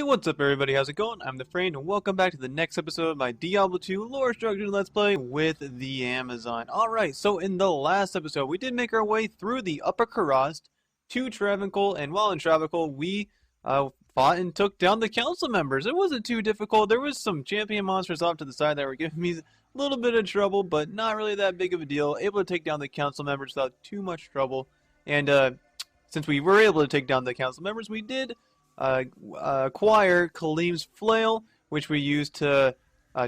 What's up everybody, how's it going? I'm the Frame and welcome back to the next episode of my Diablo 2 lore structure Let's Play with the Amazon. Alright, so in the last episode we did make our way through the Upper Karast to Travancore, and while in Travancore we fought and took down the council members. It wasn't too difficult. There was some champion monsters off to the side that were giving me a little bit of trouble, but not really that big of a deal. Able to take down the council members without too much trouble, and since we were able to take down the council members, we did acquire Khalim's Flail, which we used to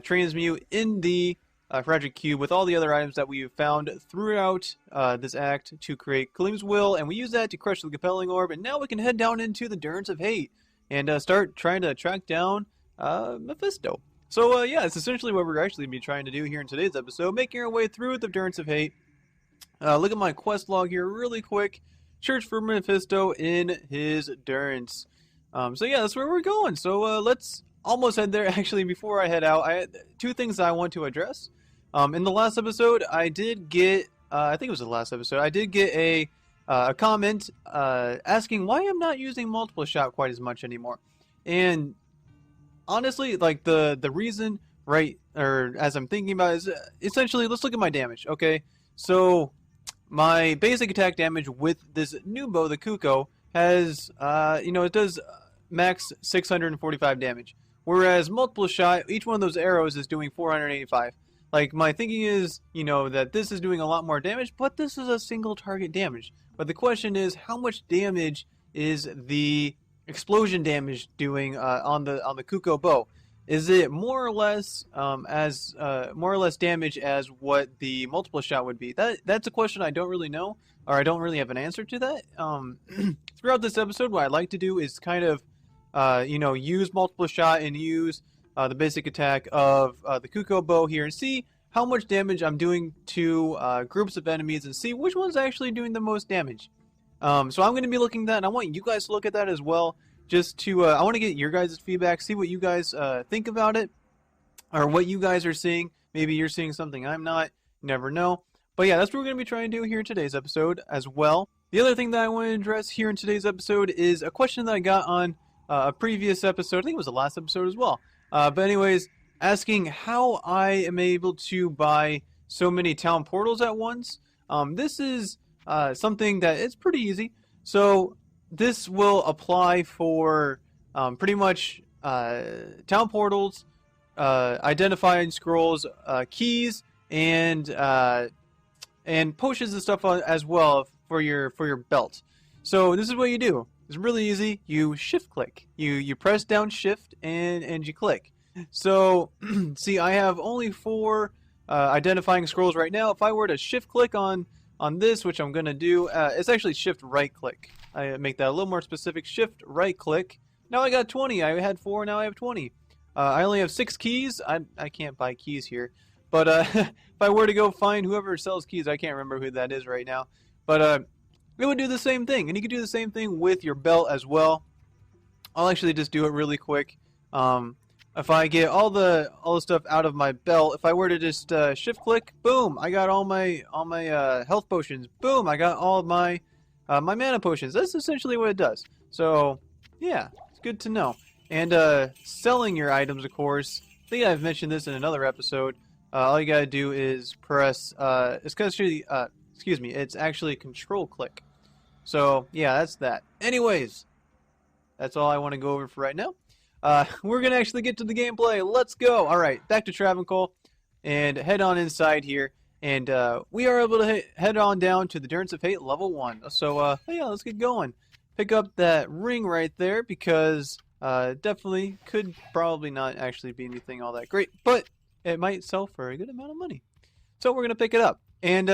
transmute in the Fragile Cube with all the other items that we found throughout this act to create Khalim's Will, and we use that to crush the Compelling Orb, and now we can head down into the Durance of Hate and start trying to track down Mephisto. So yeah, it's essentially what we're actually be trying to do here in today's episode, making our way through the Durance of Hate. Look at my quest log here really quick. Search for Mephisto in his Durance. So yeah, that's where we're going. So let's almost head there. Actually, before I head out, I had two things I want to address. In the last episode, I did get, I think it was the last episode, I did get a comment asking why I'm not using multiple shot quite as much anymore. And honestly, like the reason, right, or as I'm thinking about it, is essentially, let's look at my damage, okay? So my basic attack damage with this new bow, the Kuko, has, it does max 645 damage. Whereas multiple shot, each one of those arrows is doing 485. Like, my thinking is, that this is doing a lot more damage, but this is a single target damage. But the question is, how much damage is the explosion damage doing on the Kuko bow? Is it more or less damage as what the multiple shot would be? That's a question I don't really know, or I don't really have an answer to that. Throughout this episode, what I'd like to do is kind of, use multiple shot and use the basic attack of the Kuko bow here and see how much damage I'm doing to groups of enemies and see which one's actually doing the most damage. So I'm going to be looking at that, and I want you guys to look at that as well. Just to, I want to get your guys' feedback, see what you guys think about it, or what you guys are seeing. Maybe you're seeing something I'm not, never know. But yeah, that's what we're going to be trying to do here in today's episode as well. The other thing that I want to address here in today's episode is a question that I got on a previous episode. I think it was the last episode as well. But anyways, asking how I am able to buy so many town portals at once. This is something that it's pretty easy. So this will apply for pretty much town portals, identifying scrolls, keys, and potions and stuff as well for your belt. So this is what you do. It's really easy. You shift click. You press down shift and you click. So see, I have only 4 identifying scrolls right now. If I were to shift click on this, which I'm gonna do, it's actually shift right click. I make that a little more specific. Shift right click. Now I got 20. I had 4. Now I have 20. I only have 6 keys. I can't buy keys here. But if I were to go find whoever sells keys, I can't remember who that is right now. But it would do the same thing, and you could do the same thing with your belt as well. I'll actually just do it really quick. If I get all the stuff out of my belt, if I were to just shift click, boom, I got all my health potions. Boom, I got all my my mana potions. That's essentially what it does. So yeah, it's good to know. And selling your items, of course. I think I've mentioned this in another episode. All you gotta do is press. It's actually control click. So yeah, that's that. Anyways, that's all I want to go over for right now. We're gonna actually get to the gameplay. Let's go. All right, back to Travancore and head on inside here. And we are able to head on down to the Durance of Hate level 1. So yeah, let's get going. Pick up that ring right there because definitely could probably not actually be anything all that great, but it might sell for a good amount of money. So we're gonna pick it up. And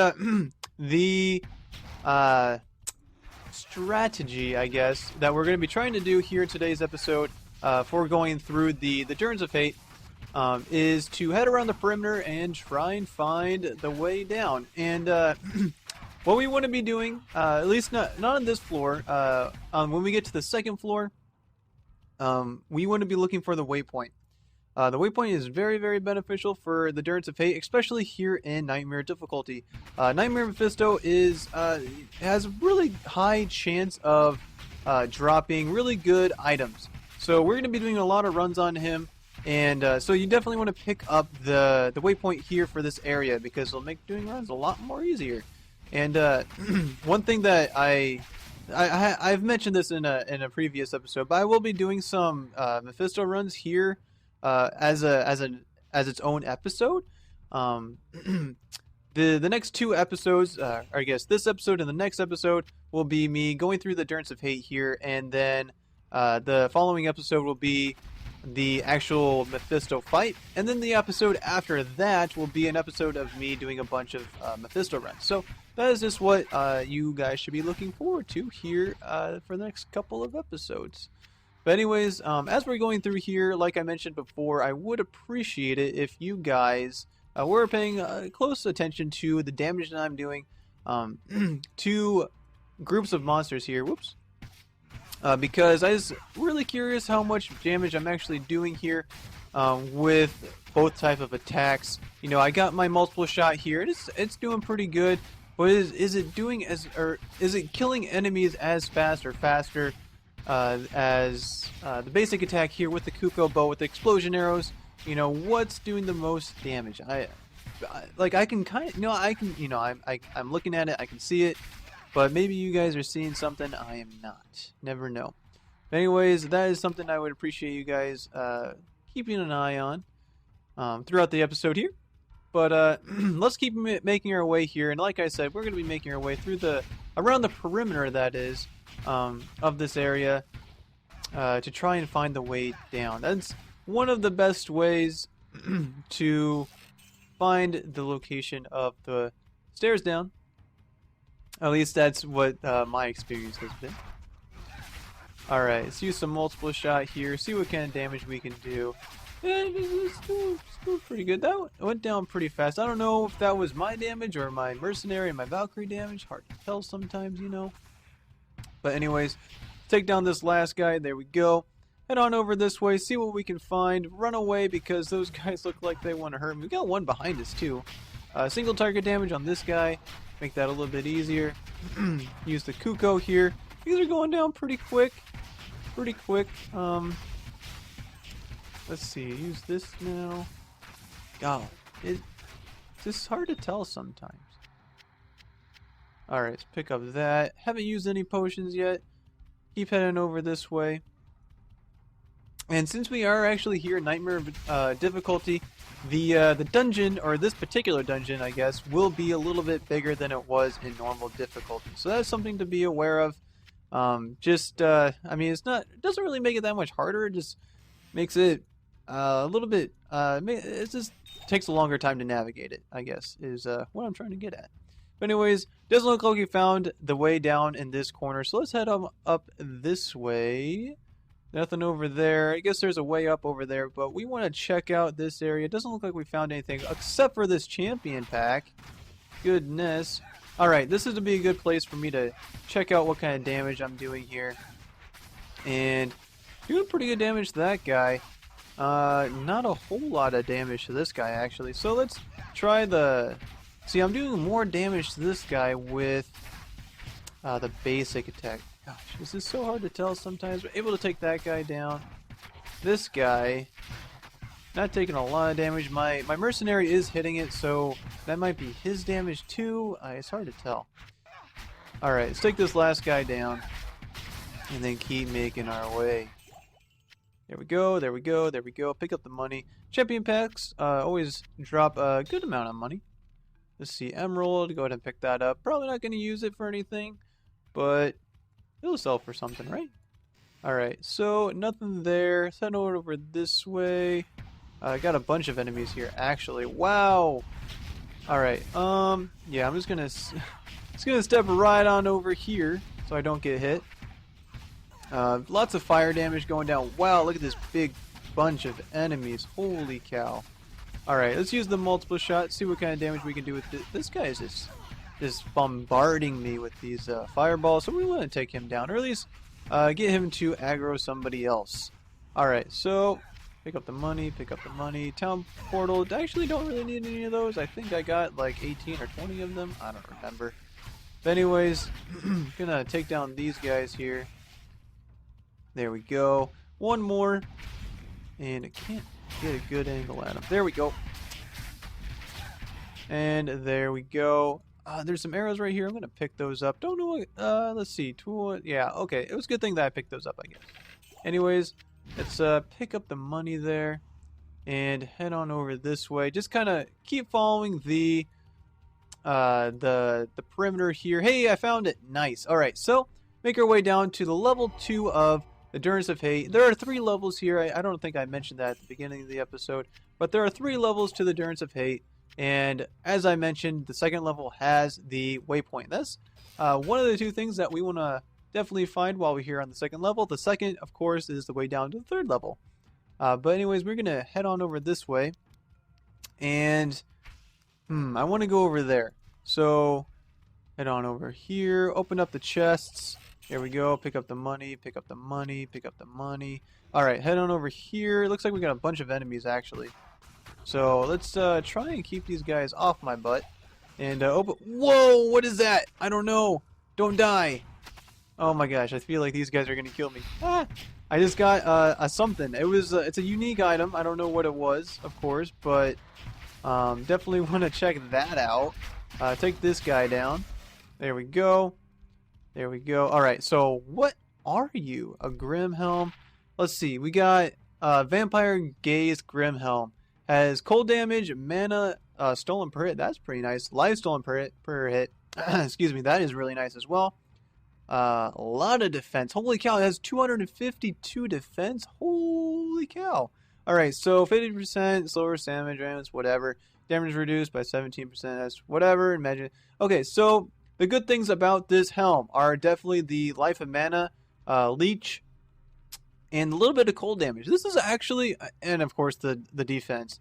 the strategy, I guess, that we're going to be trying to do here in today's episode for going through the Durance of Hate is to head around the perimeter and try and find the way down. And what we want to be doing, at least not on this floor, when we get to the second floor, we want to be looking for the waypoint. The waypoint is very, very beneficial for the Durance of Hate, especially here in Nightmare difficulty. Nightmare Mephisto has a really high chance of dropping really good items. So we're going to be doing a lot of runs on him, and so you definitely want to pick up the waypoint here for this area because it'll make doing runs a lot more easier. And one thing that I've mentioned this in a previous episode, but I will be doing some Mephisto runs here as its own episode. The next two episodes, or I guess this episode and the next episode, will be me going through the Durance of Hate here, and then the following episode will be the actual Mephisto fight, and then the episode after that will be an episode of me doing a bunch of Mephisto runs. So that is just what you guys should be looking forward to here for the next couple of episodes. But anyways, as we're going through here, like I mentioned before, I would appreciate it if you guys were paying close attention to the damage that I'm doing to groups of monsters here. Whoops. Because I was really curious how much damage I'm actually doing here with both type of attacks. You know, I got my multiple shot here. It's doing pretty good, but is it doing is it killing enemies as fast or faster as the basic attack here with the Kuko bow with the explosion arrows? You know, what's doing the most damage? I can kind of, I'm looking at it, I can see it. But maybe you guys are seeing something I am not. Never know. But anyways, that is something I would appreciate you guys keeping an eye on throughout the episode here. But let's keep making our way here. And like I said, we're going to be making our way through around the perimeter, that is, of this area to try and find the way down. That's one of the best ways to find the location of the stairs down. At least that's what my experience has been. Alright, let's use some multiple shot here, see what kind of damage we can do. And it's doing pretty good. That went down pretty fast. I don't know if that was my damage or my mercenary and my Valkyrie damage. Hard to tell sometimes, you know. But anyways, take down this last guy. There we go. Head on over this way, see what we can find. Run away because those guys look like they want to hurt me. We got one behind us too. Single target damage on this guy. Make that a little bit easier. Use the Kuko here. These are going down pretty quick. Let's see. Use this now. God, it's just hard to tell sometimes. Alright, let's pick up that. Haven't used any potions yet. Keep heading over this way. And since we are actually here in Nightmare difficulty, the dungeon, or this particular dungeon, I guess, will be a little bit bigger than it was in normal difficulty. So that's something to be aware of. I mean, it doesn't really make it that much harder. It just makes it a little bit, it just takes a longer time to navigate it, I guess, is what I'm trying to get at. But anyways, doesn't look like we found the way down in this corner. So let's head up this way. Nothing over there. I guess there's a way up over there, but we want to check out this area. It doesn't look like we found anything except for this champion pack. Goodness. Alright, this is to be a good place for me to check out what kind of damage I'm doing here. And doing pretty good damage to that guy. Not a whole lot of damage to this guy, actually. So let's try the... See, I'm doing more damage to this guy with the basic attack. Gosh, this is so hard to tell sometimes. We're able to take that guy down. This guy, not taking a lot of damage. My mercenary is hitting it, so that might be his damage too. It's hard to tell. Alright, let's take this last guy down. And then keep making our way. There we go, there we go, there we go. Pick up the money. Champion packs always drop a good amount of money. Let's see, emerald. Go ahead and pick that up. Probably not going to use it for anything, but it'll sell for something, right? Alright, so nothing there. Let's head over this way. I got a bunch of enemies here, actually. Wow! Alright, yeah, I'm just gonna step right on over here so I don't get hit. Lots of fire damage going down. Wow, look at this big bunch of enemies. Holy cow. Alright, let's use the multiple shot, see what kind of damage we can do with this. This guy is just bombarding me with these fireballs, so we want to take him down, or at least get him to aggro somebody else. Alright, so pick up the money, town portal. I actually don't really need any of those. I think I got like 18 or 20 of them, I don't remember. But anyways, gonna take down these guys here. There we go. One more. And I can't get a good angle at him. There we go. And there we go. There's some arrows right here. I'm going to pick those up. Don't know what, let's see. Tool, yeah, okay. It was a good thing that I picked those up, I guess. Anyways, let's pick up the money there and head on over this way. Just kind of keep following the perimeter here. Hey, I found it. Nice. All right, so make our way down to the level 2 of the Durance of Hate. There are 3 levels here. I don't think I mentioned that at the beginning of the episode, but there are 3 levels to the Durance of Hate. And as I mentioned, the second level has the waypoint. That's one of the 2 things that we want to definitely find while we're here on the second level. The second, of course, is the way down to the 3rd level. But anyways, we're going to head on over this way. And I want to go over there. So head on over here, open up the chests. Here we go. Pick up the money, pick up the money, pick up the money. All right, head on over here. It looks like we got a bunch of enemies, actually. So let's try and keep these guys off my butt. And open. Whoa, what is that? I don't know. Don't die. Oh my gosh, I feel like these guys are gonna kill me. Ah! I just got a something. It's a unique item. I don't know what it was, of course, but definitely want to check that out. Take this guy down. There we go. There we go. All right. So what are you? A Grim Helm? Let's see. We got Vampire Gaze Grim Helm. Has cold damage, mana stolen per hit. That's pretty nice. Life stolen per hit. Excuse me. That is really nice as well. A lot of defense. Holy cow. It has 252 defense. Holy cow. All right. So 50% slower damage, damage, whatever. Damage reduced by 17%. That's whatever. Imagine. Okay. So the good things about this helm are definitely the life and mana, leech, and a little bit of cold damage. This is actually, and of course the defense.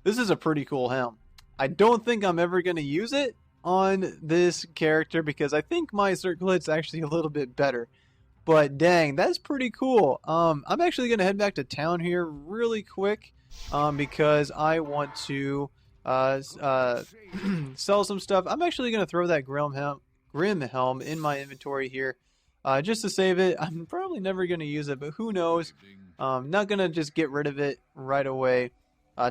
This is a pretty cool helm. I don't think I'm ever going to use it on this character because I think my circlet's actually a little bit better. But dang, that's pretty cool. I'm actually going to head back to town here really quick because I want to sell some stuff. I'm actually going to throw that Grim Helm in my inventory here. Just to save it. I'm probably never going to use it, but who knows. Not going to just get rid of it right away.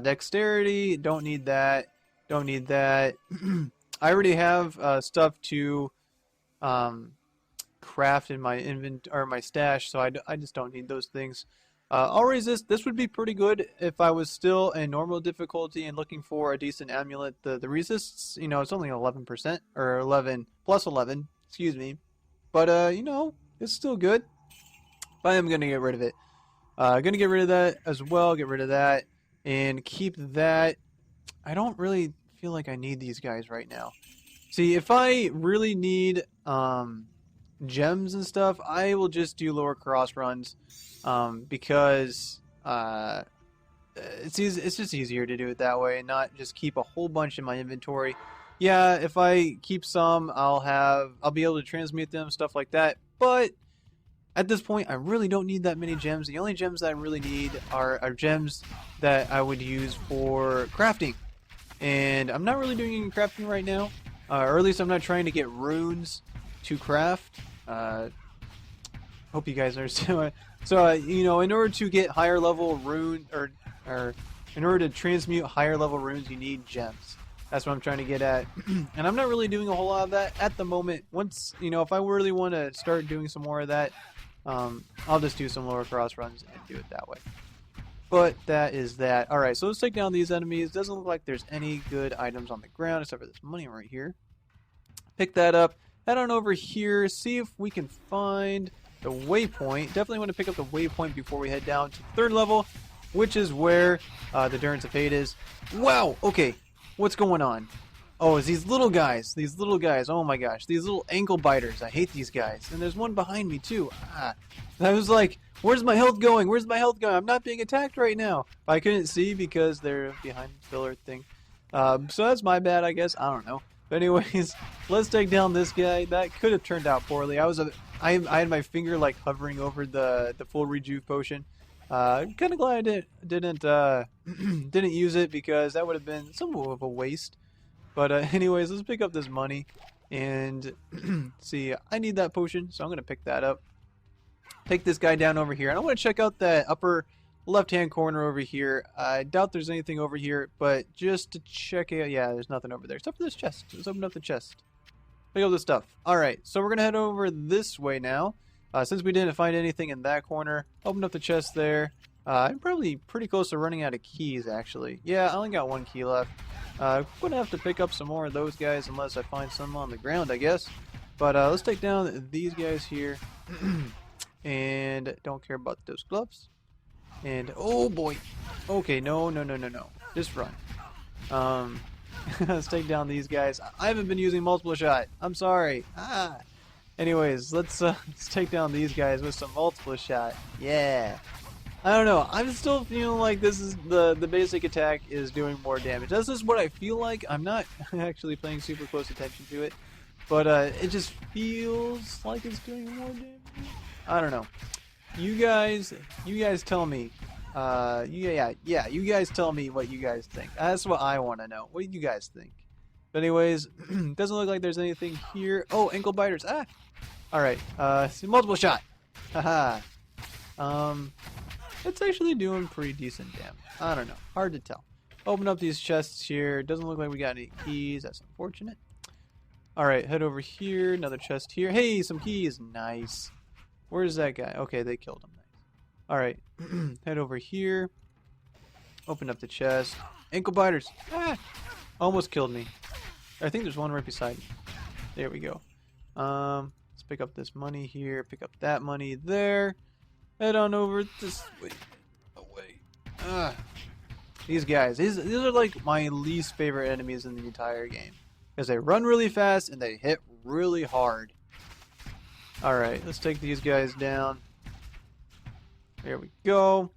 Dexterity, don't need that. Don't need that. I already have stuff to craft in my my stash, so I just don't need those things. All resist. This would be pretty good if I was still in normal difficulty and looking for a decent amulet. The resists, you know, it's only 11% or 11 plus 11. Excuse me. But, you know, it's still good. But I am going to get rid of it. Going to get rid of that as well. Get rid of that. And keep that. I don't really feel like I need these guys right now. See, if I really need gems and stuff, I will just do lower cross runs. Because it's just easier to do it that way and not just keep a whole bunch in my inventory. Yeah, if I keep some, I'll be able to transmute them, stuff like that. But at this point, I really don't need that many gems. The only gems that I really need are gems that I would use for crafting. And I'm not really doing any crafting right now, or at least I'm not trying to get runes to craft. Hope you guys understand. So, you know, in order to get higher level rune, or in order to transmute higher level runes, you need gems. That's what I'm trying to get at. And I'm not really doing a whole lot of that at the moment. Once, you know, if I really want to start doing some more of that, I'll just do some lower cross runs and do it that way. But that is that. Alright, so let's take down these enemies. Doesn't look like there's any good items on the ground except for this money right here. Pick that up. Head on over here. See if we can find the waypoint. Definitely want to pick up the waypoint before we head down to the 3rd level, which is where the Durance of Hate is. Wow! Okay. What's going on? Oh, it's these little guys. These little guys. Oh my gosh. These little ankle biters. I hate these guys. And there's one behind me too. I was like, where's my health going? Where's my health going? I'm not being attacked right now. I couldn't see because they're behind the pillar thing. So that's my bad, I guess. I don't know. But anyways, let's take down this guy. That could have turned out poorly. I had my finger like hovering over the full rejuve potion. Kind of glad I didn't use it because that would have been somewhat of a waste. But anyways, let's pick up this money and see. I need that potion, so I'm gonna pick that up. take this guy down over here. And I want to check out that upper left-hand corner over here. I doubt there's anything over here, but just to check it out, yeah, there's nothing over there except for this chest. Let's open up the chest. Pick up this stuff. Alright, so we're going to head over this way now. Since we didn't find anything in that corner, open up the chest there. I'm probably pretty close to running out of keys, actually. Yeah, I only got one key left. I'm going to have to pick up some more of those guys unless I find some on the ground, I guess. But let's take down these guys here. And don't care about those gloves. And, oh boy. Okay, no. Just run. Let's take down these guys. I haven't been using multiple shot. I'm sorry. Anyways, let's take down these guys with some multiple shot. Yeah. I don't know. I'm still feeling like this is the basic attack is doing more damage. That's just what I feel like. I'm not actually paying super close attention to it, but it just feels like it's doing more damage. I don't know. You guys tell me. You guys tell me what you guys think. That's what I want to know. What do you guys think? But anyways, doesn't look like there's anything here. Oh, ankle biters. Alright, multiple shot. Haha. It's actually doing pretty decent damage. I don't know. Hard to tell. Open up these chests here. Doesn't look like we got any keys. That's unfortunate. Alright, head over here. Another chest here. Hey, some keys. Nice. Where's that guy? Okay, they killed him. Nice. Alright, head over here. Open up the chest. Ankle biters. Almost killed me. I think there's one right beside me. There we go. Let's pick up this money here. Pick up that money there. Head on over this way. Away. These guys. These are like my least favorite enemies in the entire game. Because they run really fast and they hit really hard. Alright, let's take these guys down. There we go.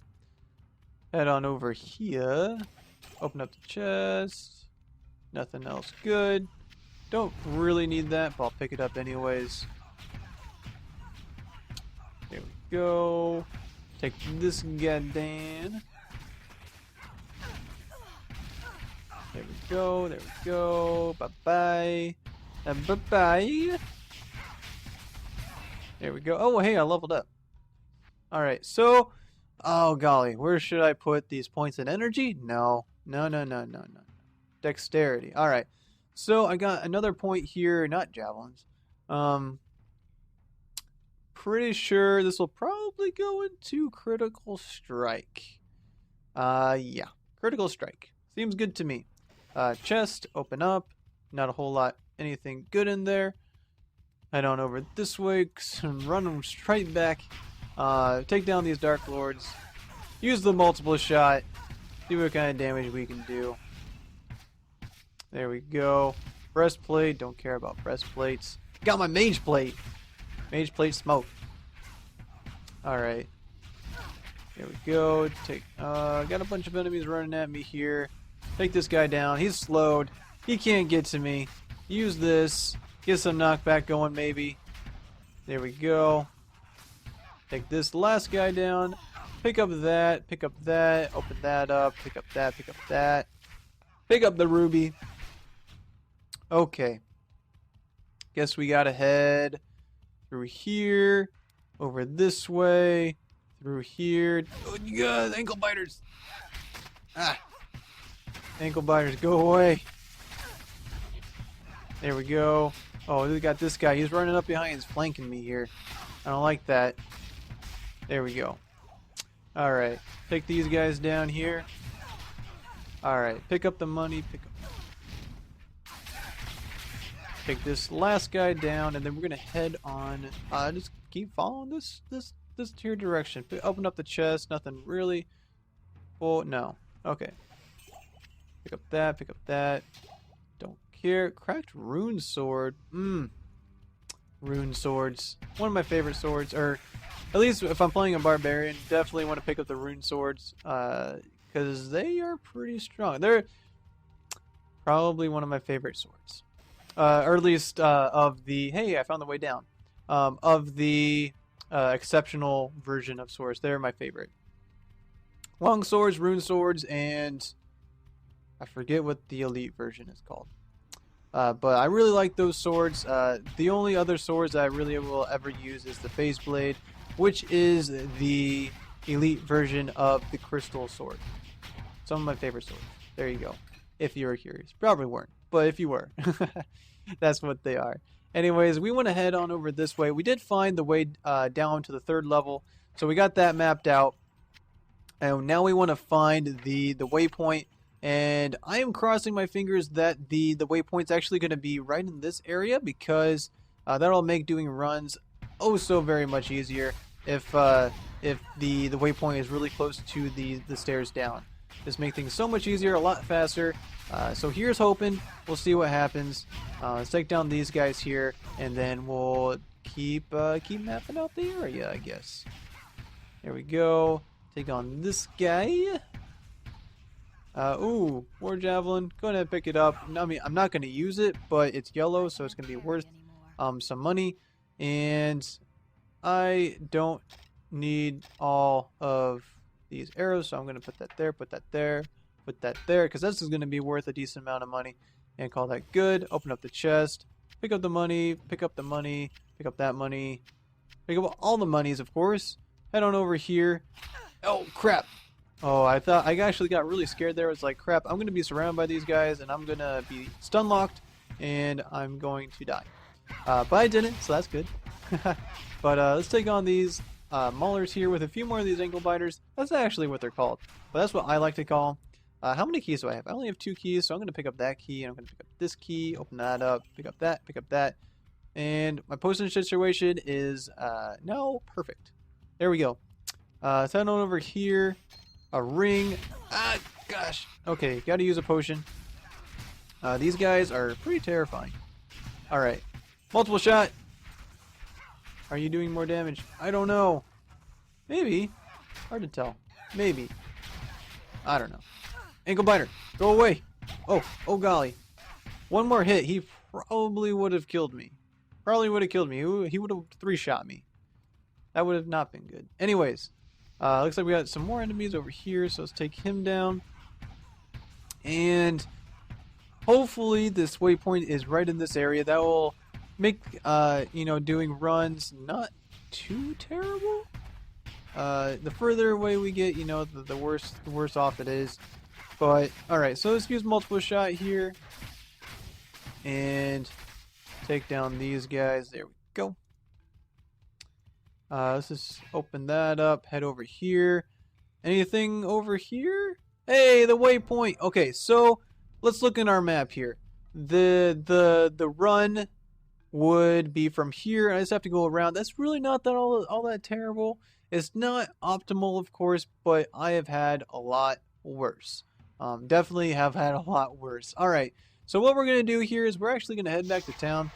Head on over here. Open up the chest. Nothing else good. Don't really need that, but I'll pick it up anyways. There we go. Take this guy down. There we go. There we go. Bye-bye. Bye-bye. There we go. Oh, hey, I leveled up. Alright, so... Oh, golly. Where should I put these points in energy? No. No. Dexterity. Alright. So, I got another point here. Not javelins. Pretty sure this will probably go into critical strike. Yeah. Critical strike. Seems good to me. Chest. Open up. Not a whole lot. Anything good in there. Head on over this way. Run them straight back. Take down these Dark Lords. Use the multiple shot. See what kind of damage we can do. There we go. Breastplate. Don't care about breastplates. Got my mage plate. Mage plate smoke. Alright. There we go. Got a bunch of enemies running at me here. Take this guy down. He's slowed. He can't get to me. Use this. Get some knockback going maybe. There we go. Take this last guy down. Pick up that. Pick up that. Open that up. Pick up that. Pick up that. Pick up the ruby. Okay. Guess we gotta head through here. Over this way. Through here. Oh, God, ankle biters. Ankle biters, go away. There we go. Oh, we got this guy. He's running up behind. He's flanking me here. I don't like that. There we go. Alright. Take these guys down here. Alright. Pick up the money. Take this last guy down. And then we're going to head on. Just keep following this here direction. Open up the chest. Nothing really. Oh, no. Okay. Pick up that. Pick up that. Don't care. Cracked rune sword. Rune swords. One of my favorite swords. Or at least if I'm playing a barbarian, definitely want to pick up the rune swords. Because they are pretty strong. They're probably one of my favorite swords. Or at least of the... Hey, I found the way down. Of the exceptional version of swords. They're my favorite. Long swords, rune swords, and... I forget what the elite version is called. But I really like those swords. The only other swords that I really will ever use is the phase blade which is the elite version of the crystal sword. Some of my favorite swords. There you go. If you were curious. Probably weren't, but if you were, that's what they are. Anyways, we want to head on over this way. We did find the way down to the 3rd level, so we got that mapped out. And now we want to find the waypoint, and I am crossing my fingers that the waypoint's actually going to be right in this area, because that'll make doing runs oh so very much easier if the waypoint is really close to the stairs down. Just make things so much easier, a lot faster. So here's hoping. We'll see what happens. Let's take down these guys here, and then we'll keep mapping out the area, I guess. There we go. Take on this guy. Ooh, more javelin. Go ahead and pick it up. I mean, I'm not going to use it, but it's yellow, so it's going to be worth some money. And I don't need all of these arrows, so I'm going to put that there, put that there, put that there, because this is going to be worth a decent amount of money. And call that good. Open up the chest. Pick up the money. Pick up the money. Pick up that money. Pick up all the monies, of course. Head on over here. Oh, crap. Oh, I thought I actually got really scared there. It's like, crap, I'm going to be surrounded by these guys, and I'm going to be stun locked, and I'm going to die. But I didn't, so that's good. But let's take on these maulers here with a few more of these ankle biters. That's actually what they're called, but that's what I like to call. How many keys do I have? I only have 2 keys, so I'm going to pick up that key, and I'm going to pick up this key, open that up, pick up that, and my potion situation is now perfect. There we go. Let's head on over here. A ring. Ah, gosh. Okay, gotta use a potion. These guys are pretty terrifying. Alright. Multiple shot. Are you doing more damage? I don't know. Maybe. Hard to tell. Maybe. I don't know. Ankle biter. Go away. Oh golly. One more hit. He probably would have killed me. He would have 3-shot me. That would have not been good. Anyways. Looks like we got some more enemies over here, so let's take him down. And hopefully this waypoint is right in this area. That will make, doing runs not too terrible. The further away we get, the worse off it is. But, alright, so let's use multiple shot here. And take down these guys. There we go. Let's just open that up, head over here. Anything over here? Hey, the waypoint. Okay, so let's look in our map here. The run would be from here. I just have to go around. That's really not that all that terrible. It's not optimal, of course, but I have had a lot worse. Definitely have had a lot worse. All right, so what we're going to do here is we're actually going to head back to town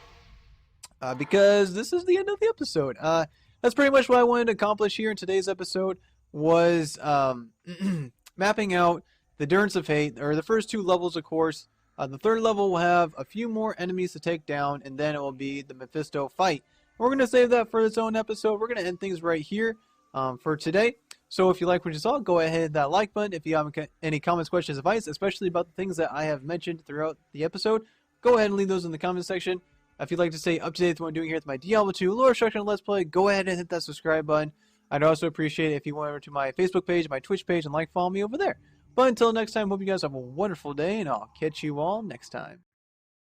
because this is the end of the episode. That's pretty much what I wanted to accomplish here in today's episode was mapping out the Durance of Hate, or the first 2 levels, of course. The 3rd level will have a few more enemies to take down, and then it will be the Mephisto fight. We're going to save that for its own episode. We're going to end things right here for today. So if you like what you saw, go ahead and hit that like button. If you have any comments, questions, advice, especially about the things that I have mentioned throughout the episode, go ahead and leave those in the comment section. If you'd like to stay up to date with what I'm doing here with my Diablo 2 lore destruction and Let's Play, go ahead and hit that subscribe button. I'd also appreciate it if you went over to my Facebook page, my Twitch page, and follow me over there. But until next time, hope you guys have a wonderful day, and I'll catch you all next time.